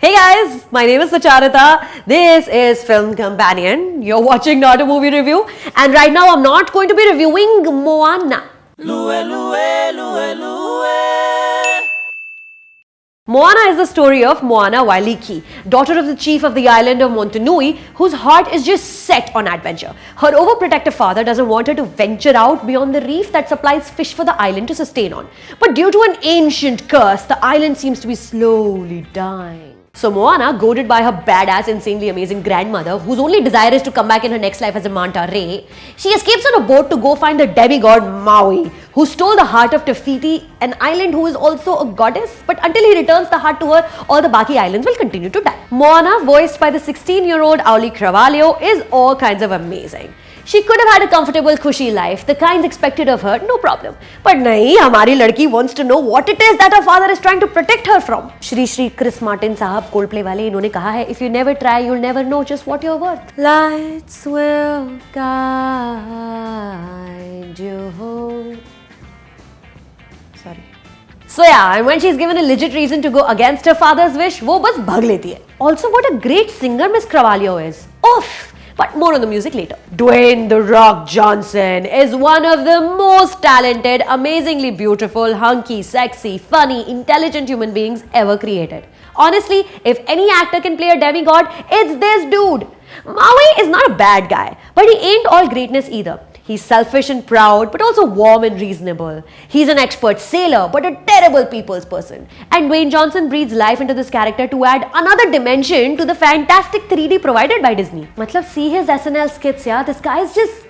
Hey guys, my name is Sucharita. This is Film Companion. You're watching Not a Movie Review, and right now I'm not going to be reviewing Moana. Moana is the story of Moana Wailiki, daughter of the chief of the island of Motunui, whose heart is just set on adventure. Her overprotective father doesn't want her to venture out beyond the reef that supplies fish for the island to sustain on. But due to an ancient curse, the island seems to be slowly dying. So Moana, goaded by her badass, insanely amazing grandmother, whose only desire is to come back in her next life as a manta ray, she escapes on a boat to go find the demigod Maui, who stole the heart of Te Fiti, an island who is also a goddess, but until he returns the heart to her, all the Baki islands will continue to die. Moana, voiced by the 16-year-old Auli Cravalho, is all kinds of amazing. She could have had a comfortable, cushy life, the kind expected of her, no problem. But nahi, hamari ladki wants to know what it is that her father is trying to protect her from. Shri Chris Martin sahab, Coldplay wale, इन्होंने कहा है, if you never try, you'll never know just what you're worth. Lights will guide you home. Sorry. So yeah, and when she's given a legit reason to go against her father's wish, वो बस भाग लेती है. Also, what a great singer Miss Cravalho is. Oof! But more on the music later. Dwayne "The Rock" Johnson is one of the most talented, amazingly beautiful, hunky, sexy, funny, intelligent human beings ever created. Honestly, if any actor can play a demigod, it's this dude. Maui is not a bad guy, but he ain't all greatness either. He's selfish and proud, but also warm and reasonable. He's an expert sailor, but a terrible people's person. And Dwayne Johnson breathes life into this character to add another dimension to the fantastic 3D provided by Disney. Matlab, see his SNL skits, yeah? This guy is just...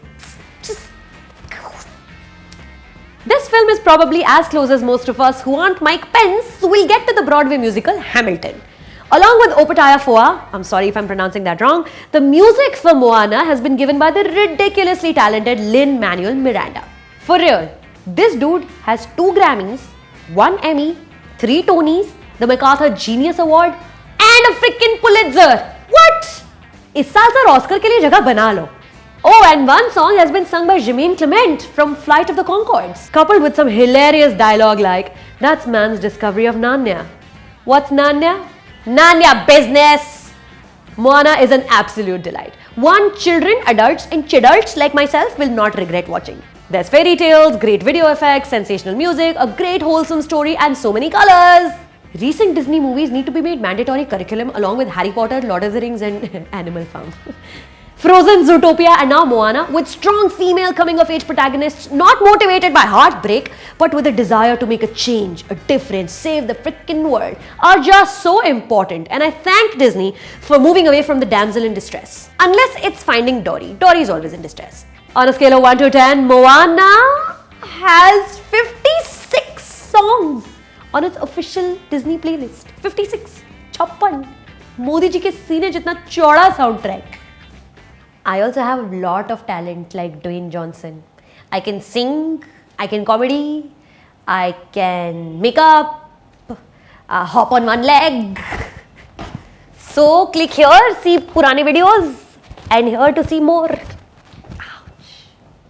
This film is probably as close as most of us who aren't Mike Pence will get to the Broadway musical Hamilton. Along with Opataya Foa, I'm sorry if I'm pronouncing that wrong, the music for Moana has been given by the ridiculously talented Lin-Manuel Miranda. For real, this dude has 2 Grammys, 1 Emmy, 3 Tonys, the MacArthur Genius Award, and a freaking Pulitzer. What? इस साल sir Oscar के लिए जगह बना लो. Oh, and one song has been sung by Jermaine Clement from Flight of the Conchords, coupled with some hilarious dialogue like, "That's man's discovery of Narnia." What's Narnia? Narnia business! Moana is an absolute delight. One children, adults and chidults like myself will not regret watching. There's fairy tales, great video effects, sensational music, a great wholesome story and so many colors. Recent Disney movies need to be made mandatory curriculum along with Harry Potter, Lord of the Rings and Animal Farm. Frozen, Zootopia and now Moana with strong female coming-of-age protagonists not motivated by heartbreak but with a desire to make a change, a difference, save the freaking world are just so important, and I thank Disney for moving away from the damsel in distress. Unless it's Finding Dory. Dory is always in distress. On a scale of 1 to 10, Moana has 56 songs on its official Disney playlist. 56. 56. Modi ji ke सीने जितना चौड़ा soundtrack. I also have a lot of talent like Dwayne Johnson. I can sing, I can comedy, I can make up, hop on one leg. So click here, see purane videos and here to see more.